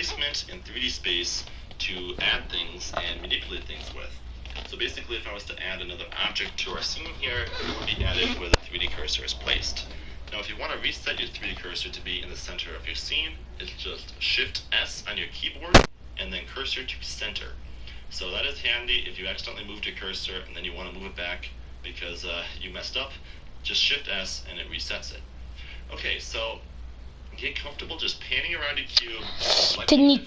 placement in 3D space to add things and manipulate things with. So basically, if I was to add another object to our scene here, it would be added where the 3D cursor is placed. Now, if you want to reset your 3D cursor to be in the center of your scene, it's just Shift-S on your keyboard and then cursor to center. So that is handy if you accidentally moved your cursor and then you want to move it back because you messed up. Just Shift-S and it resets it. Okay, so get comfortable just panning around your cube. This is going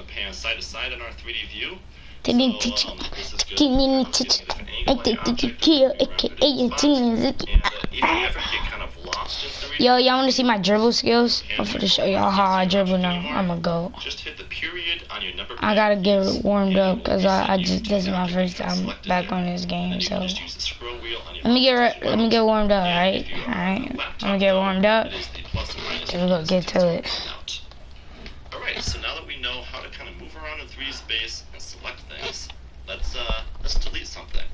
to pan side to side in our 3D view. Yo, y'all want to see my dribble skills? I'm finna show y'all how I dribble now. I'm a goat. Just hit the period on your number. I gotta get warmed up because this is my first time back on this game. So let me get warmed up, alright? Alright. Let me get warmed up. And we're gonna get to it. Alright, so now that we know how to kind of move around in 3D space and select things, let's delete something.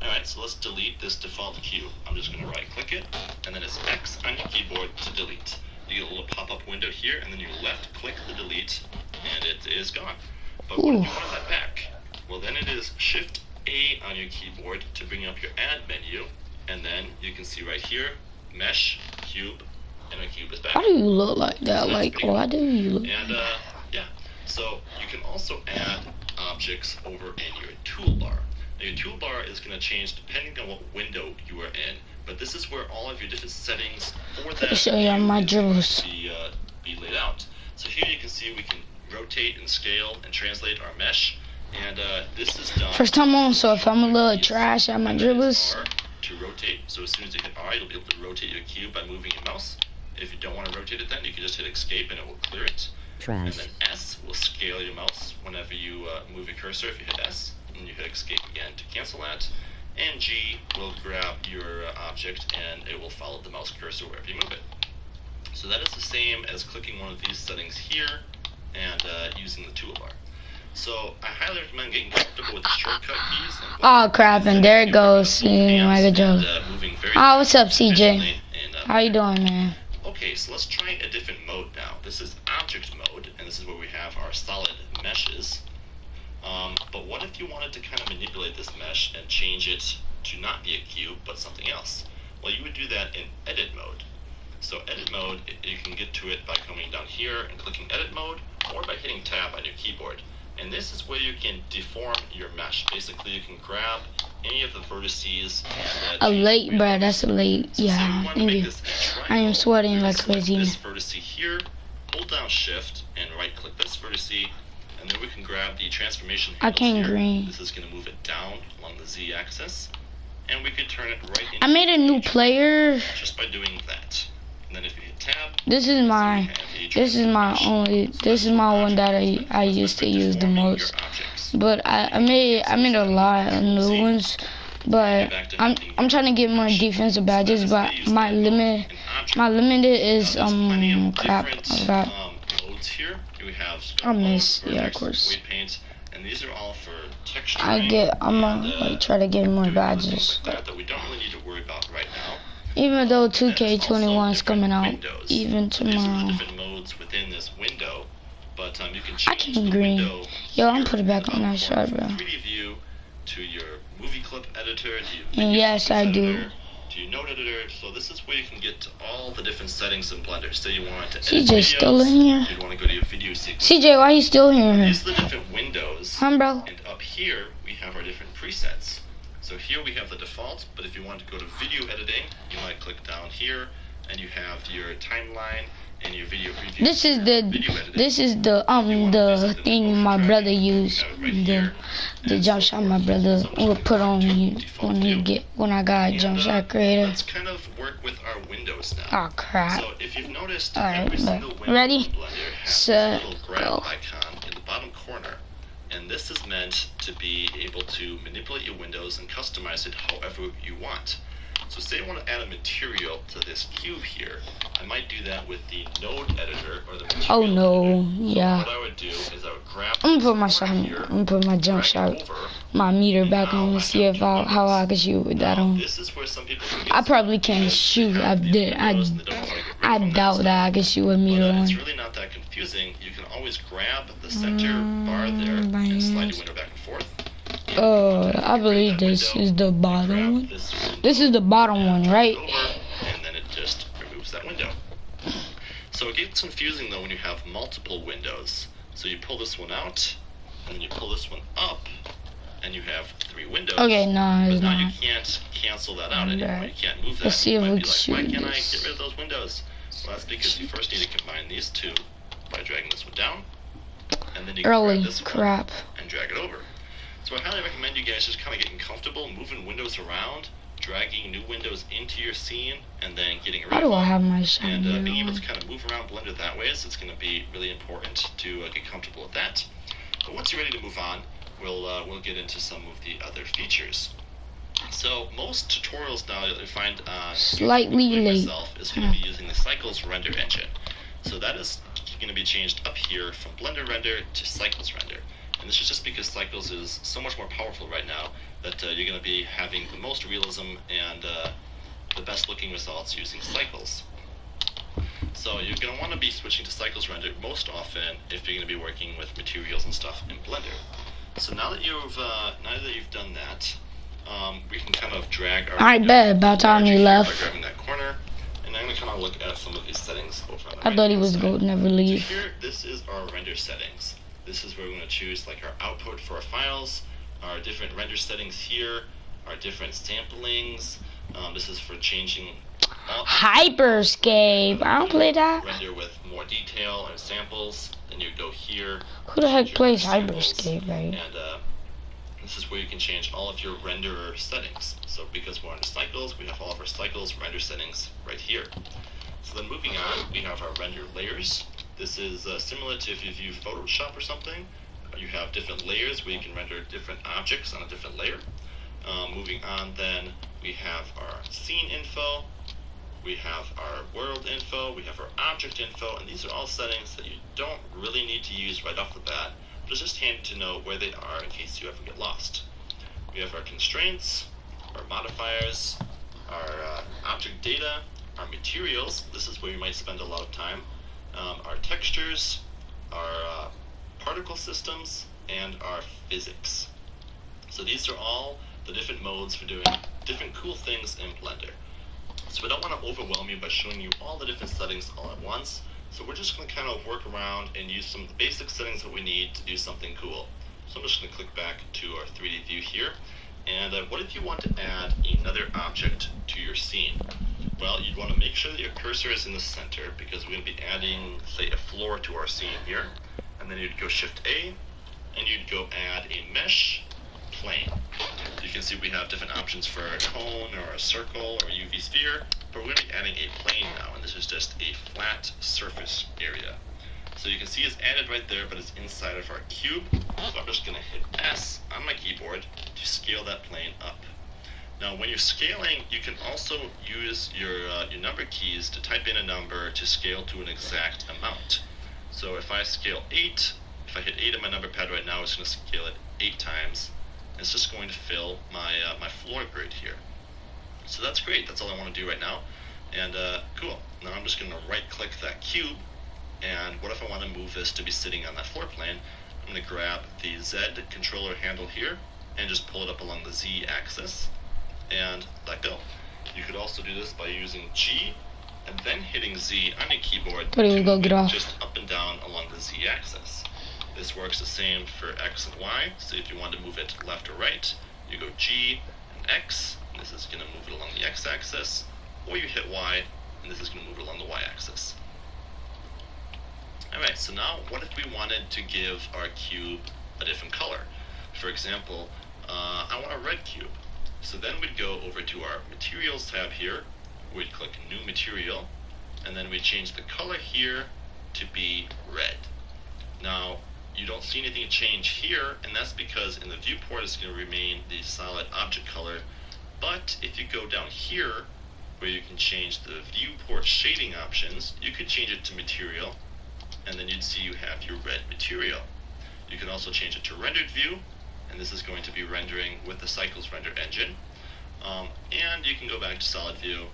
Alright, so let's delete this default cube. I'm just gonna right click it, and then it's X on your keyboard to delete. You get a little pop-up window here, and then you left click the delete, and it is gone. But what if you want that back? Well, then it is Shift A on your keyboard to bring up your add menu, and then you can see right here, mesh, cube, and a cube is back. Why do you look like that? Like, why do you look? And yeah, so you can also add objects over in your toolbar. Now, your toolbar is going to change depending on what window you are in, but this is where all of your different settings for that show you my dribbles. Be laid out. So here you can see we can rotate and scale and translate our mesh, and this is done. First time on, so if I'm a little trash at my dribbles. To rotate, so as soon as you hit R, you'll be able to rotate your cube by moving your mouse. If you don't want to rotate it, then you can just hit escape and it will clear it. Trash. And then S will scale your mouse whenever you move your cursor. If you hit S, and you hit escape again to cancel that. And G will grab your object and it will follow the mouse cursor wherever you move it. So that is the same as clicking one of these settings here and using the toolbar. So I highly recommend getting comfortable with the shortcut keys. Oh crap, and there it goes. Mega joke. Oh, what's up, CJ? How you doing, man? Okay, so let's try a different mode now. This is object mode, and this is where we have our solid meshes. But what if you wanted to kind of manipulate this mesh and change it to not be a cube, but something else? Well, you would do that in edit mode. So edit mode, you can get to it by coming down here and clicking edit mode, or by hitting tab on your keyboard. And this is where you can deform your mesh. Basically, you can grab any of the vertices. A late, bruh. That's a late. Yeah, thank you. I am sweating like crazy. This vertex here, hold down Shift and right-click this vertex, and then we can grab the transformation. I can't green. This is going to move it down along the Z-axis, and we can turn it right into. I made a new player. Just by doing that. And then if you hit tab. This is my one that I used to use the most. But I made a lot of new ones. But I'm trying to get more defensive badges, but my limit is crap. I forgot. I miss, yeah, of course. And these are all for texture. I'm gonna try to get more badges. That we don't really need to worry about right now. Even though 2K21 is coming out even tomorrow. Different modes within this window, but you can I can't green. Yo, I'm putting back on that shot, bro. 3D view to your movie clip editor. And yes, I do. To your note editor. So this is where you can get to all the different settings in Blender. Say you want to edit CJ videos, still in here? You'd want to go to your video sequence. CJ, why you still here? These are the different windows. Bro. And up here we have our different presets. So here we have the default, but if you want to go to video editing, you might click down here, and you have your timeline and your video preview. This is the thing my brother used. The jump shot my brother will put on me when I got a jump shot creator. Let's kind of work with our windows now. Oh crap! So if you've noticed, alright, every single window ready? in Blender has Set, a little grab icon in the bottom corner. And this is meant to be able to manipulate your windows and customize it however you want. So say I want to add a material to this cube here. I might do that with the node editor or the material Oh no, editor. yeah. So what I would do is I would grab I'm gonna put my shot. I'm gonna put my jump shot, my meter back on and see if how I can shoot with that on. This is where some people I probably can't shoot. I doubt that I can shoot with meter on. It's really not that confusing. You can always grab the center bar there and slide your window back and forth. I believe this is the bottom one. This is the bottom one, right? And then it just removes that window. So it gets confusing though when you have multiple windows. So you pull this one out, and then you pull this one up, and you have 3 windows. Okay, no, it's but now not. you can't cancel that out anymore. You can't move that. Let's see if we can shoot why can't this. I get rid of those windows? Well, that's because you first need to combine these two by dragging this one down, and then you can grab this crap. one and drag it over. So I highly recommend you guys just kind of getting comfortable moving windows around, dragging new windows into your scene, and then getting rid of them. How do I have my shot And here being able on? to kind of move around Blender that way, so it's going to be really important to get comfortable with that. But once you're ready to move on, we'll get into some of the other features. So most tutorials now that I find Slightly late. myself is going to be using the Cycles render engine. So that is going to be changed up here from Blender render to Cycles render. And this is just because Cycles is so much more powerful right now that you're going to be having the most realism and the best looking results using Cycles. So you're going to want to be switching to Cycles render most often if you're going to be working with materials and stuff in Blender. So now that you've done that, we can kind of drag our. I bet about time you left. By grabbing that corner, and I'm going to kind of look at some of these settings over on the I thought he right-hand was side. going to never leave. So here, this is our render settings. This is where we're going to choose like our output for our files, our different render settings here, our different samplings. This is for changing Hyperscape. I don't play that. Render with more detail and samples. Then you go here. Who the heck change your plays samples, Hyperscape, right? And this is where you can change all of your renderer settings. So because we're under Cycles, we have all of our Cycles render settings right here. So then moving on, we have our render layers. This is similar to if you've used Photoshop or something. You have different layers where you can render different objects on a different layer. Moving on then, we have our scene info, we have our world info, we have our object info, and these are all settings that you don't really need to use right off the bat, but it's just handy to know where they are in case you ever get lost. We have our constraints, our modifiers, our object data, our materials, this is where you might spend a lot of time, our textures, our particle systems, and our physics. So these are all the different modes for doing different cool things in Blender. So we don't want to overwhelm you by showing you all the different settings all at once. So we're just going to kind of work around and use some of the basic settings that we need to do something cool. So I'm just going to click back to our 3D view here. And what if you want to add another object to your scene? Well, you'd want to make sure that your cursor is in the center because we're going to be adding, say, a floor to our scene here. And then you'd go Shift A, and you'd go add a mesh plane. You can see we have different options for a cone or a circle or a UV sphere, but we're going to be adding a plane now, and this is just a flat surface area. So you can see it's added right there, but it's inside of our cube. So I'm just going to hit S on my keyboard to scale that plane up. Now when you're scaling, you can also use your number keys to type in a number to scale to an exact amount. So if I scale 8, if I hit 8 on my number pad right now, it's going to scale it 8 times. It's just going to fill my my floor grid here. So that's great. That's all I want to do right now. And cool. Now I'm just going to right-click that cube. And what if I want to move this to be sitting on that floor plane? I'm going to grab the Z controller handle here and just pull it up along the Z axis and let go. You could also do this by using G and then hitting Z on your keyboard to move it just up and down along the Z axis. This works the same for X and Y, so if you want to move it left or right, you go G and X, and this is going to move it along the X axis, or you hit Y, and this is going to move it along the Y axis. Alright, so now what if we wanted to give our cube a different color? For example, I want a red cube. So then we'd go over to our Materials tab here, we'd click New Material, and then we'd change the color here to be red. Now, you don't see anything change here, and that's because in the viewport it's going to remain the solid object color But if you go down here, where you can change the viewport shading options, you could change it to material, and then you'd see you have your red material. You can also change it to rendered view, and this is going to be rendering with the Cycles Render engine. And you can go back to solid view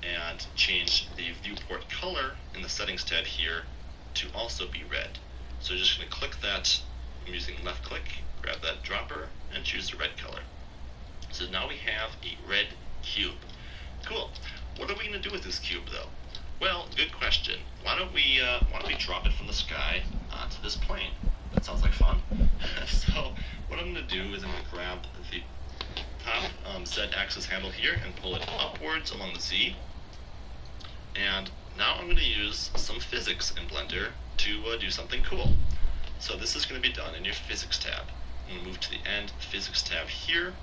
and change the viewport color in the settings tab here to also be red. So you're just going to click that. I'm using left click, grab that dropper, and choose the red color. So now we have a red cube. Cool. What are we going to do with this cube, though? Well, good question. Why don't we drop it from the sky onto this plane? That sounds like fun. So what I'm going to do is I'm going to grab the top Z-axis handle here and pull it upwards along the Z. And now I'm going to use some physics in Blender to do something cool. So this is going to be done in your physics tab. I'm going to move to the end physics tab here.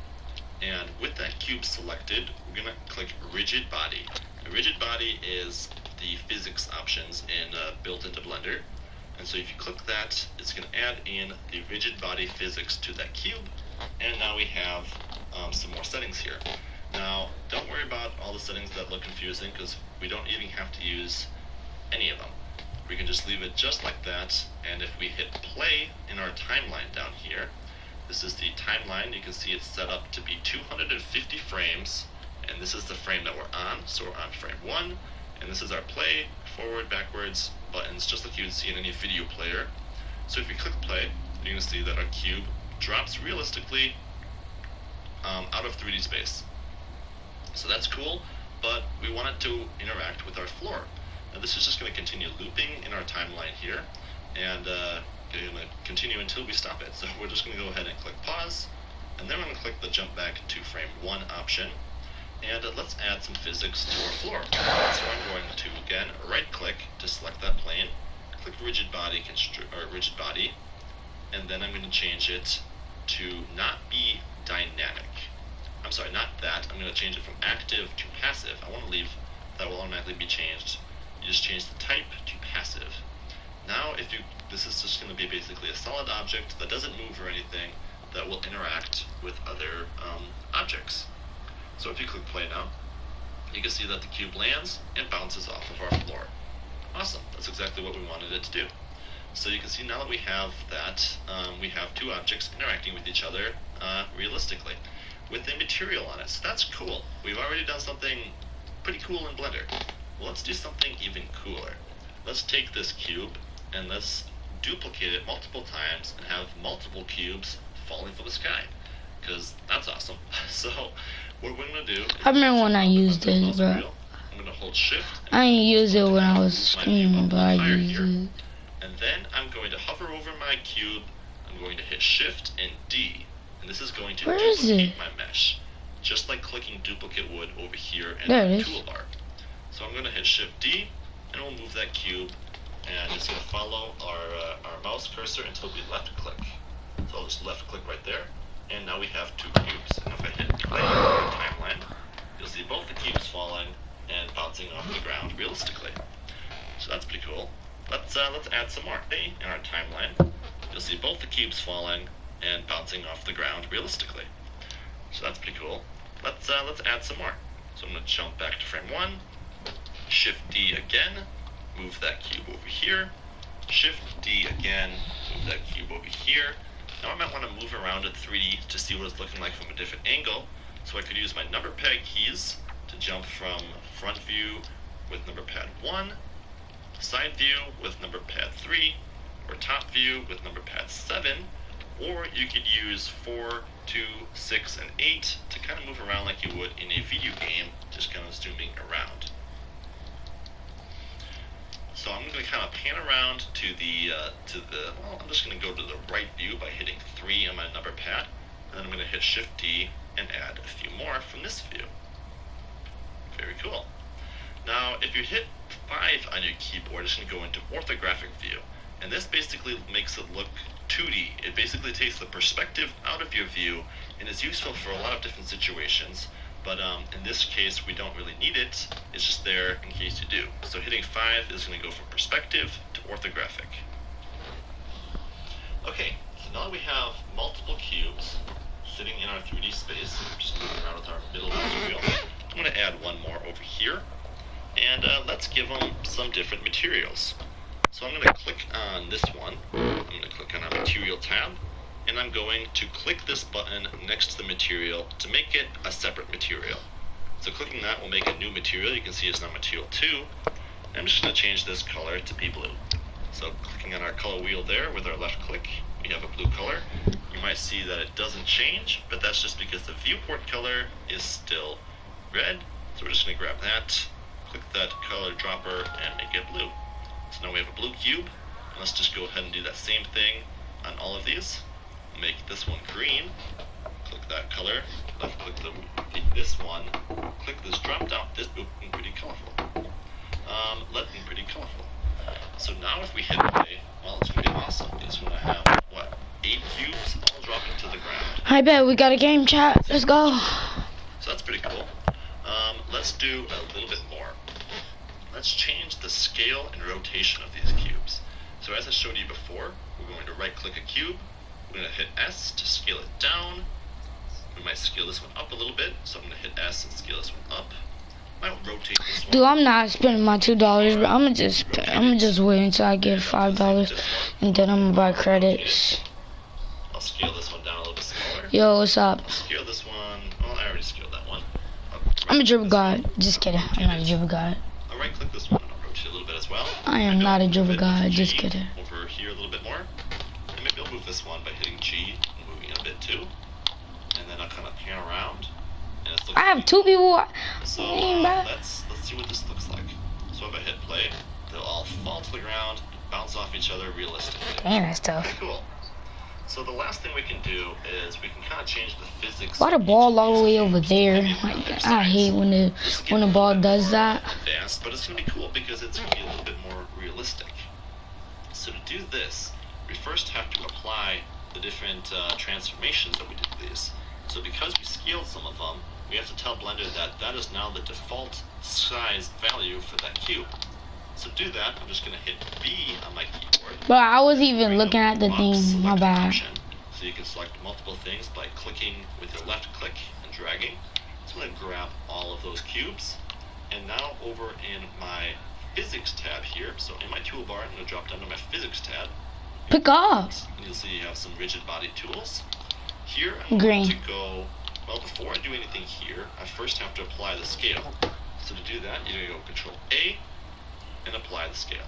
And with that cube selected, we're going to click rigid body. A rigid body is the physics options built into Blender. And so if you click that, it's going to add in the rigid body physics to that cube. And now we have some more settings here. Now, don't worry about all the settings that look confusing, because we don't even have to use any of them. We can just leave it just like that, and if we hit play in our timeline down here, this is the timeline. You can see it's set up to be 250 frames, and this is the frame that we're on, so we're on frame 1, and this is our play, forward, backwards buttons, just like you would see in any video player. So if you click play, you can see that our cube drops realistically out of 3D space. So that's cool, but we want it to interact with our floor. Now this is just going to continue looping in our timeline here, and going to continue until we stop it. So we're just going to go ahead and click pause, and then we're going to click the jump back to frame 1 option, and let's add some physics to our floor. So I'm going to, again, right click to select that plane, click rigid body, and then I'm going to change it to not be dynamic. I'm sorry, not that. I'm going to change it from active to passive. I want to leave that will automatically be changed. You just change the type to passive. Now, this is just going to be basically a solid object that doesn't move or anything, that will interact with other objects. So if you click play now, you can see that the cube lands and bounces off of our floor. Awesome, that's exactly what we wanted it to do. So you can see now that we have that, we have two objects interacting with each other realistically, with a material on it. So that's cool. We've already done something pretty cool in Blender. Well, let's do something even cooler. Let's take this cube and let's duplicate it multiple times and have multiple cubes falling from the sky, because that's awesome. So what we're going to do, I remember when I used this, bro. I'm going to hold shift. I didn't use it when I was streaming, but I used it. And then I'm going to hover over my cube. I'm going to hit shift and D. And this is going to duplicate my mesh, just like clicking duplicate would over here in the toolbar. So I'm going to hit shift D, and we'll move that cube, and it's going to follow our mouse cursor until we left click. So I'll just left click right there, and now we have two cubes. And if I hit play on the timeline, you'll see both the cubes falling and bouncing off the ground realistically. So that's pretty cool. Let's add some more. In our timeline, you'll see both the cubes falling and bouncing off the ground realistically. So that's pretty cool. Let's add some more. So I'm going to jump back to frame 1, shift D again, move that cube over here, shift D again, move that cube over here. Now I might want to move around in 3D to see what it's looking like from a different angle, so I could use my number pad keys to jump from front view with number pad 1, side view with number pad 3, or top view with number pad 7, or you could use 4, 2, 6, and 8 to kind of move around like you would in a video game, just kind of zooming around. So I'm going to kind of pan around to well, I'm just going to go to the right view by hitting 3 on my number pad, and then I'm going to hit Shift D and add a few more from this view. Very cool. Now, if you hit 5 on your keyboard, it's going to go into orthographic view, and this basically makes it look 2D. It basically takes the perspective out of your view, and is useful for a lot of different situations. But in this case, we don't really need it. It's just there in case you do. So hitting 5 is going to go from perspective to orthographic. Okay, so now that we have multiple cubes sitting in our 3D space, just moving around with our middle material. I'm going to add one more over here, and let's give them some different materials. So I'm going to click on this one. I'm going to click on our material tab, and I'm going to click this button next to the material to make it a separate material. So clicking that will make a new material. You can see it's now material 2. And I'm just going to change this color to be blue. So clicking on our color wheel there with our left click, we have a blue color. You might see that it doesn't change, but that's just because the viewport color is still red. So we're just going to grab that, click that color dropper, and make it blue. So now we have a blue cube. And let's just go ahead and do that same thing on all of these. Make this one green. Click that color. Left click this one. Click this drop down. This looking pretty colorful. Looking pretty colorful. So now if we hit play, well, it's going to be awesome. It's going to have, what, 8 cubes all dropping to the ground. I bet we got a game, chat. Let's go. So that's pretty cool. Let's do a little bit more. Let's change the scale and rotation of these cubes. So as I showed you before, we're going to right click a cube. We're going to hit S to scale it down. We might scale this one up a little bit. So I'm going to hit S and scale this one up. Might rotate this one. Dude, I'm not spending my $2, but I'm gonna just wait until I get $5, and then I'm gonna buy credits. I'll scale this one down a little bit smaller. Yo, what's up? I'll scale this one. Well, I already scaled that one. I'm a dribble god. Just kidding. I'm not a dribble god. I'll right click this one and I'll rotate a little bit as well. I am not a dribble god. Just kidding. Over here a little bit more. And maybe I'll move this one by hitting G and moving it a bit too. And then I'll kind of pan around. I have 2 people. So let's see what this looks like. So if I hit play, they'll all fall to the ground, bounce off each other realistically. Man, that's tough. Pretty cool. So the last thing we can do is we can kind of change the physics. Why the ball all the way over there? Like, I hate when the ball does that. Advanced, but it's gonna be cool because it's gonna be a little bit more realistic. So to do this, we first have to apply the different transformations that we did to these. So because we scaled some of them, we have to tell Blender that that is now the default size value for that cube. So to do that, I'm just going to hit B on my keyboard. But I was even looking at the thing, my bad. So you can select multiple things by clicking with your left click and dragging. So I'm going to grab all of those cubes. And now over in my physics tab here, so in my toolbar, I'm going to drop down to my physics tab. Pick up. And you'll see you have some rigid body tools. Here, I'm going to go, well, before I do anything here, I first have to apply the scale. So to do that, you're going to go Control A and apply the scale.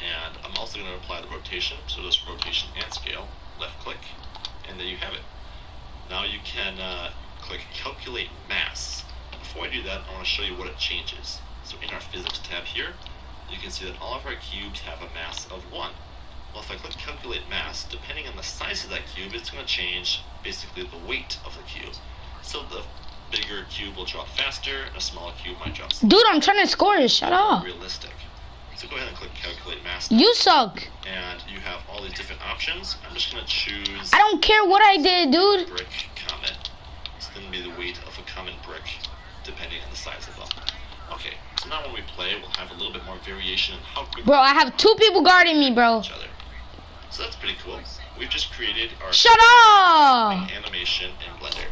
And I'm also going to apply the rotation, so just rotation and scale, left click, and there you have it. Now you can click Calculate Mass. Before I do that, I want to show you what it changes. So in our Physics tab here, you can see that all of our cubes have a mass of 1. Well, if I click Calculate Mass, depending on the size of that cube, it's going to change basically the weight of the cube. So the bigger cube will drop faster, and a smaller cube might drop slower. Dude, I'm trying to score this. Shut up. Realistic. So go ahead and click Calculate Mass. You suck. And you have all these different options. I'm just going to choose... I don't care what I did, dude. Brick Comet. It's going to be the weight of a common brick, depending on the size of them. Okay, so now when we play, we'll have a little bit more variation in how quick... Bro, I have 2 people guarding me, bro. Each other. So that's pretty cool. We've just created our Shut up! animation in Blender.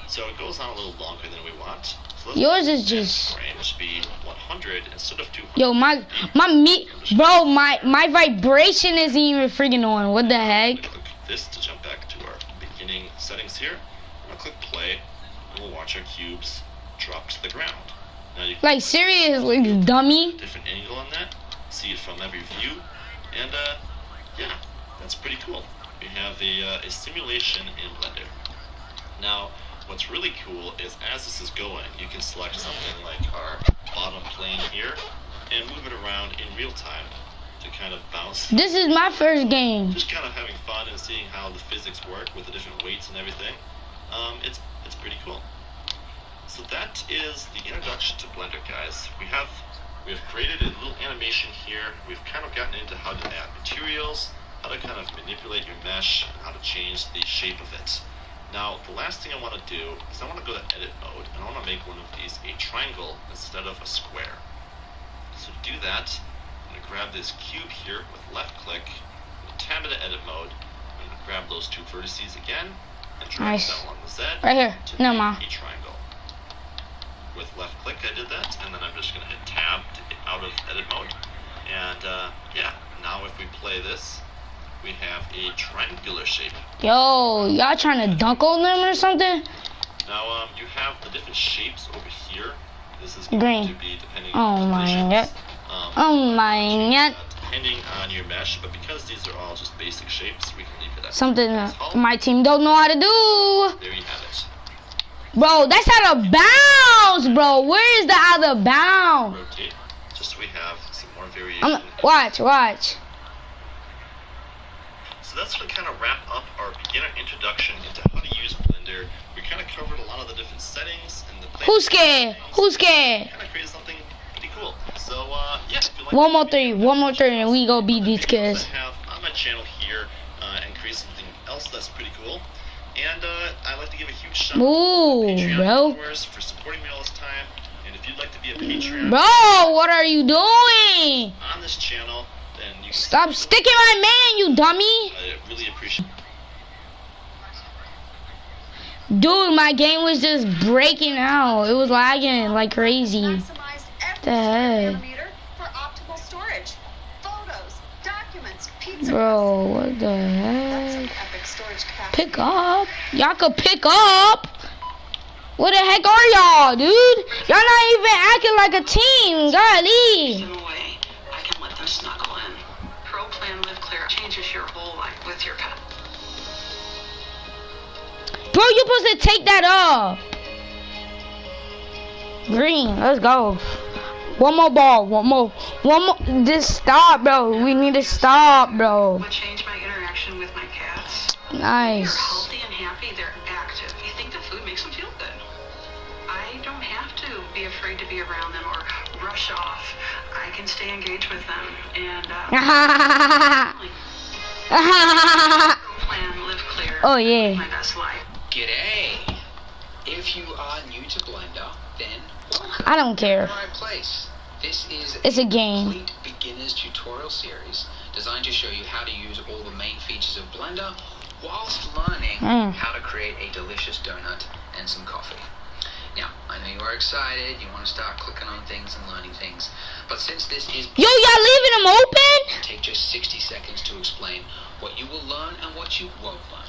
So it goes on a little longer than we want. So yours is just frame speed 100 instead of 200. Yo, my vibration isn't even freaking on. What the heck? Click this to jump back to our beginning settings here. I'm gonna click play, and we'll watch our cubes drop to the ground. Now you can like seriously, dummy. Different angle on that. See it from every view, and yeah, that's pretty cool. We have a simulation in Blender. Now, what's really cool is as this is going, you can select something like our bottom plane here and move it around in real time to kind of bounce. This is my first game. Just kind of having fun and seeing how the physics work with the different weights and everything. It's pretty cool. So that is the introduction to Blender, guys. We have created a little animation here. We've kind of gotten into how to add materials, how to kind of manipulate your mesh, and how to change the shape of it. Now, the last thing I want to do is I want to go to edit mode, and I want to make one of these a triangle instead of a square. So to do that, I'm going to grab this cube here with left click, tab into edit mode. I'm going to grab those 2 vertices again, and drag Nice. that along the Z Right here. to No, make Ma. a triangle. With left click I did that, and then I'm just going to hit tab to get out of edit mode. And yeah, now if we play this, we have a triangular shape. Yo, y'all trying to dunk on them or something? Now you have the different shapes over here. This is going Green. to be depending Oh on my conditions. god. Oh my god. Depending on your mesh, but because these are all just basic shapes, we can leave it at Something my team don't know how to do. There you have it. Bro, that's out of bounds, bro. Where is the out of bounds? Rotate, just so we have some more variation. Watch. So that's going to kind of wrap up our beginner introduction into how to use Blender. We kind of covered a lot of the different settings and the Who's scared? Who's scared? Kind of created something pretty cool. So yeah, if you like One more three, and we go beat these kids. I have on my channel here and create something else that's pretty cool. And I'd like to give a huge shout out Ooh, to Patreon bro. followers for supporting me all this time. And if you'd like to be a Patreon Bro, what are you doing? on this channel, then you can Stop sticking my man, you dummy. I really appreciate. Dude, my game was just breaking out. It was lagging like crazy. Maximize every The heck? millimeter for optimal storage. Photos, documents, pizza. Bro, what the That's some heck? epic storage capacity. Pick up. Y'all could pick up. What the heck are y'all, dude? Y'all not even acting like a team. Golly. In a way, I can let them snuggle in. Pro Plan Live Clear changes your whole life with your pet. Bro, you supposed to take that off. Green, let's go. One more ball, one more. Just stop, bro. We need to stop, bro. What changed my interaction with my cats? They're Nice. healthy and happy. They're active. You think the food makes them feel good? I don't have to be afraid to be around them or rush off. I can stay engaged with them and Plan Live Clear. Oh, yeah. My best life. G'day! If you are new to Blender, then welcome I don't to care. the right place. This is It's a game. complete beginner's tutorial series designed to show you how to use all the main features of Blender whilst learning how to create a delicious donut and some coffee. Now, I know you are excited, you want to start clicking on things and learning things, but since this is Yo, y'all leaving them open? take just 60 seconds to explain what you will learn and what you won't learn.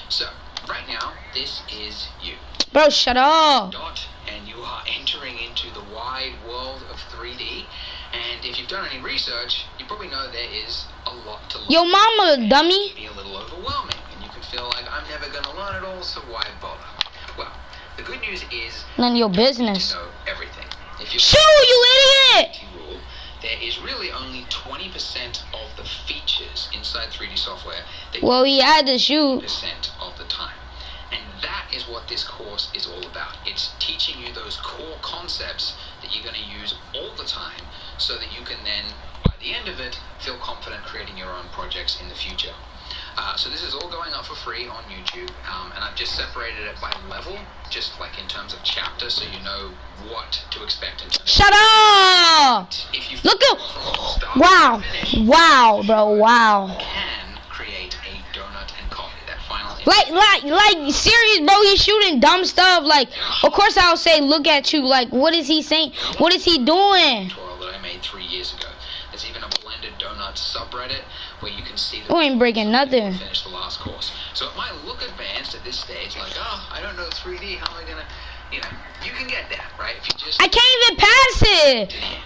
So, right now, this is you. Bro, shut up. Dot, and you are entering into the wide world of 3D. And if you've done any research, you probably know there is a lot to learn. Yo, mama, dummy. It can be a little overwhelming, and you can feel like I'm never going to learn it all, so why bother? Well, the good news is None of your you business. know everything. If you Shoot, you idiot. rule, there is really only 20% of the features inside 3D software that Well, he had to shoot. percent of the time. And that is what this course is all about. It's teaching you those core concepts that you're going to use all the time so that you can then, by the end of it, feel confident creating your own projects in the future. So this is all going up for free on YouTube, and I've just separated it by level, just like in terms of chapter, so you know what to expect in terms Shut up. if you Look at. from start Wow. to finish, Wow, bro. Wow. can create a donut and coffee. That final Like, serious, bro. He's shooting dumb stuff. Like, of course I'll say, look at you. Like, what is he saying? What is he doing? tutorial that I made 3 years ago. There's even a blended donut subreddit where you can see You ain't breaking nothing. finish the last course. So it might look advanced at this stage, like, oh, I don't know 3D, how am I gonna, you can get that, right? If you just I can't even pass it. to the end.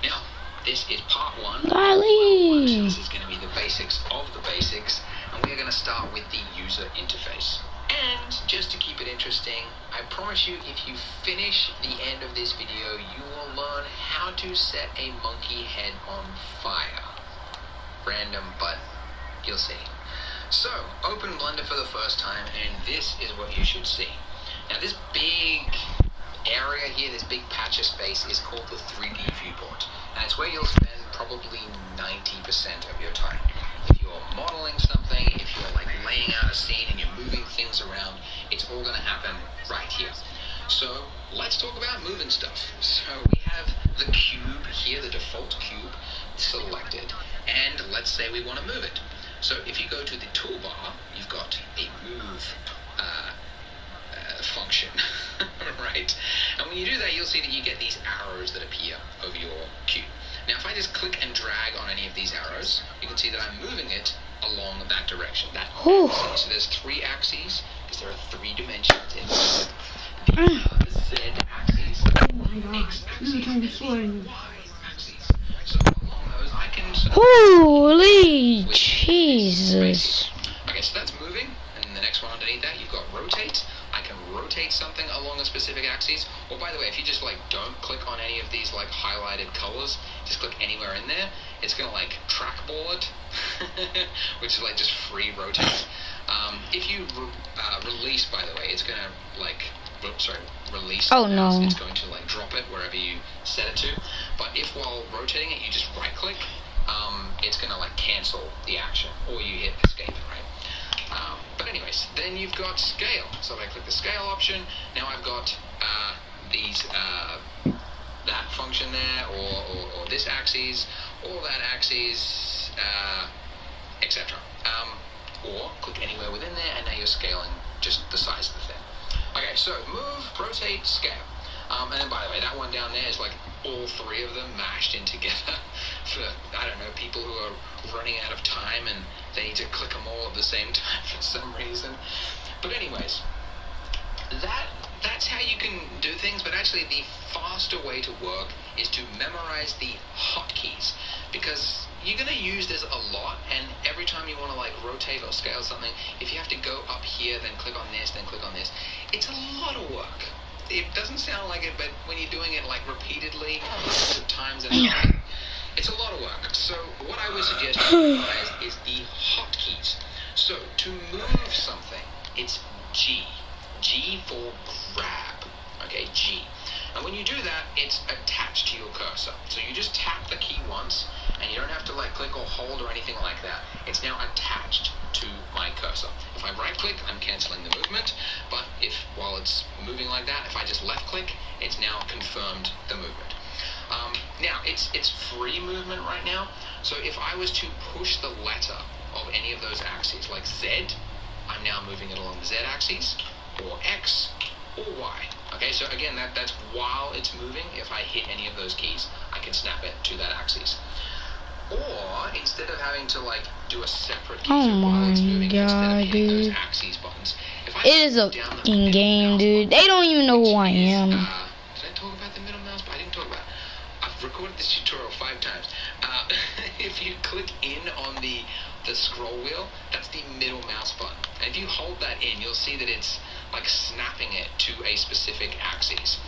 Now, this is part 1. Golly. This is going to be the basics of the basics, and we're going to start with the user interface. And just to keep it interesting, I promise you, if you finish the end of this video, you will learn how to set a monkey head on fire. Random, but you'll see. So, open Blender for the first time, and this is what you should see. Now, this big area here, this big patch of space, is called the 3D viewport, and it's where you'll spend probably 90% of your time. If you're modeling something, if you're like laying out a scene and you're moving things around, it's all going to happen right here. So let's talk about moving stuff. So we have the cube here, the default cube selected, and let's say we want to move it. So if you go to the toolbar, you've got a move function, right? And when you do that, you'll see that you get these arrows that appear over your cube. Now, if I just click and drag on any of these arrows, you can see that I'm moving it along that direction. So there's 3 axes, because there are 3 dimensions in this. The Z axis, X axis, and the Y axis. So along those, I can... Holy Jesus. Okay, so that's moving, and the next one underneath that, you've got rotate. I can rotate something along a specific axis. Or by the way, if you just like don't click on any of these like highlighted colors, just click anywhere in there, it's gonna like trackball it, which is like just free rotate. If you release, by the way, it's gonna like release. Oh no! It's going to like drop it wherever you set it to. But if while rotating it, you just right click, it's gonna like cancel the action, or you hit escape, right? But anyways, then you've got scale. So if I click the scale option, now I've got these that function there, or this axis, or that axis, etc. Or click anywhere within there, and now you're scaling just the size of the thing. Okay, so move, rotate, scale. And then by the way, that one down there is like all 3 of them mashed in together for, I don't know, people who are running out of time and they need to click them all at the same time for some reason. But anyways, that's how you can do things, but actually the faster way to work is to memorize the hotkeys, because you're going to use this a lot, and every time you want to like rotate or scale something, if you have to go up here, then click on this, then click on this, it's a lot of work. It doesn't sound like it, but when you're doing it like repeatedly, hundreds of times a day, it's a lot of work. So what I would suggest you guys is the hotkeys. So to move something, it's G. G for grab. Okay, G. And when you do that, it's attached to your cursor. So you just tap the key once, and you don't have to like click or hold or anything like that. It's now attached to my cursor. If I right click, I'm canceling the movement, but if while it's moving like that, if I just left click, it's now confirmed the movement. Now it's free movement right now, so if I was to push the letter of any of those axes, like Z, I'm now moving it along the Z axis, or X, or Y. Okay, so again, that's while it's moving. If I hit any of those keys, I can snap it to that axis. Or instead of having to like do a separate key while it's moving, instead of hitting those axes buttons, if I it is a fucking game, dude. They don't even know who I am. Did I talk about the middle mouse? But I didn't talk about it. I've recorded this tutorial 5 times. If you click in on the scroll wheel, that's the middle mouse button. And if you hold that in, you'll see that it's like snapping it to a specific axis.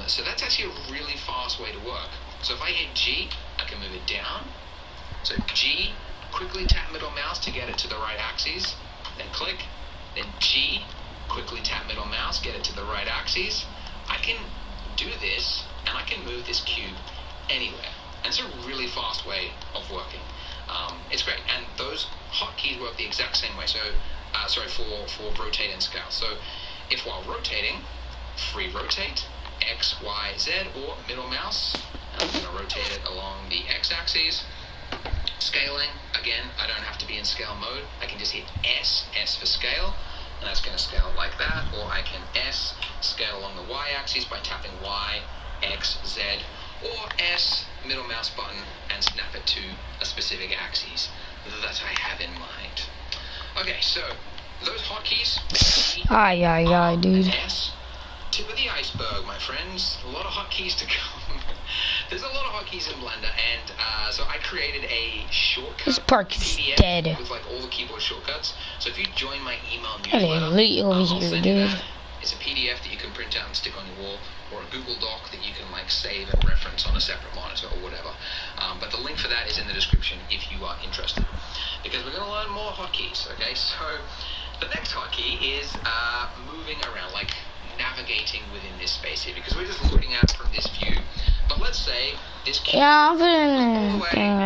So that's actually a really fast way to work. So if I hit G, I can move it down. So G, quickly tap middle mouse to get it to the right axis. Then click. Then G, quickly tap middle mouse, get it to the right axis. I can do this, and I can move this cube anywhere. And it's a really fast way of working. It's great. And those hotkeys work the exact same way. So, for rotate and scale. So if while rotating, free rotate, X, Y, Z, or middle mouse, and I'm going to rotate it along the X axis. Scaling, again, I don't have to be in scale mode. I can just hit S for scale, and that's going to scale like that. Or I can S, scale along the Y axis by tapping Y, X, Z, or S, middle mouse button, and snap it to a specific axis that I have in mind. Okay, so those hotkeys, dude. S, tip of the iceberg, my friends. A lot of hotkeys to come. There's a lot of hotkeys in Blender, and so I created a shortcut This park is PDF dead. with like all the keyboard shortcuts. So if you join my email Hey, newsletter, elite over I'll here, send you dude. that. It's a PDF that you can print out and stick on your wall, or a Google Doc that you can like save and reference on a separate monitor or whatever. But the link for that is in the description if you are interested. Because we're going to learn more hotkeys, okay? So the next hotkey is moving around, like navigating within this space here, because we're just looking at it from this view. But let's say this cube Yeah, I'm all the way putting